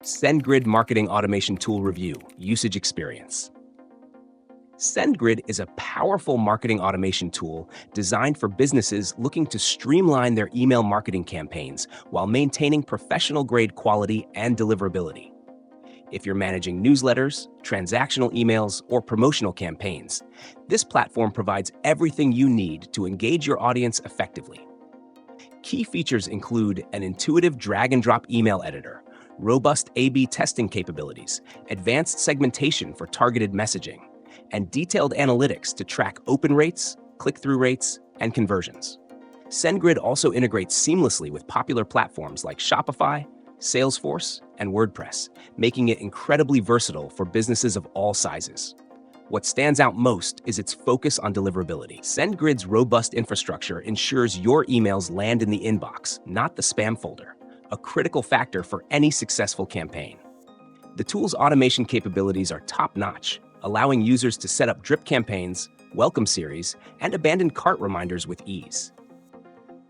SendGrid Marketing Automation Tool Review, Usage Experience. SendGrid is a powerful marketing automation tool designed for businesses looking to streamline their email marketing campaigns while maintaining professional-grade quality and deliverability. If you're managing newsletters, transactional emails, or promotional campaigns, this platform provides everything you need to engage your audience effectively. Key features include an intuitive drag-and-drop email editor, robust A/B testing capabilities, advanced segmentation for targeted messaging, and detailed analytics to track open rates, click-through rates, and conversions. SendGrid also integrates seamlessly with popular platforms like Shopify, Salesforce, and WordPress, making it incredibly versatile for businesses of all sizes. What stands out most is its focus on deliverability. SendGrid's robust infrastructure ensures your emails land in the inbox, not the spam folder, a critical factor for any successful campaign. The tool's automation capabilities are top-notch, allowing users to set up drip campaigns, welcome series, and abandoned cart reminders with ease.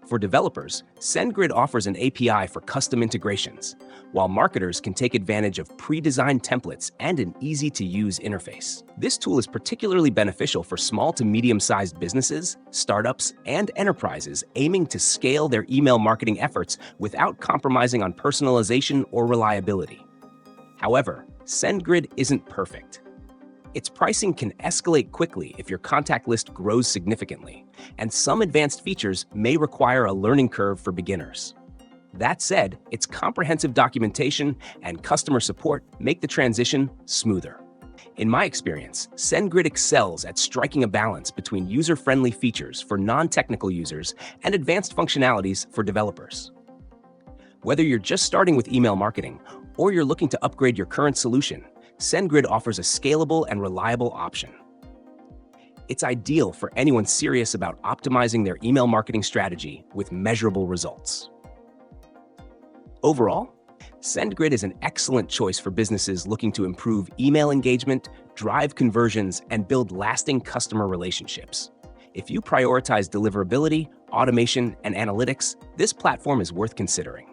For developers, SendGrid offers an API for custom integrations, while marketers can take advantage of pre-designed templates and an easy-to-use interface. This tool is particularly beneficial for small to medium-sized businesses, startups, and enterprises aiming to scale their email marketing efforts without compromising on personalization or reliability. However, SendGrid isn't perfect. Its pricing can escalate quickly if your contact list grows significantly, and some advanced features may require a learning curve for beginners. That said, its comprehensive documentation and customer support make the transition smoother. In my experience, SendGrid excels at striking a balance between user-friendly features for non-technical users and advanced functionalities for developers. Whether you're just starting with email marketing or you're looking to upgrade your current solution, SendGrid offers a scalable and reliable option. It's ideal for anyone serious about optimizing their email marketing strategy with measurable results. Overall, SendGrid is an excellent choice for businesses looking to improve email engagement, drive conversions, and build lasting customer relationships. If you prioritize deliverability, automation, and analytics, this platform is worth considering.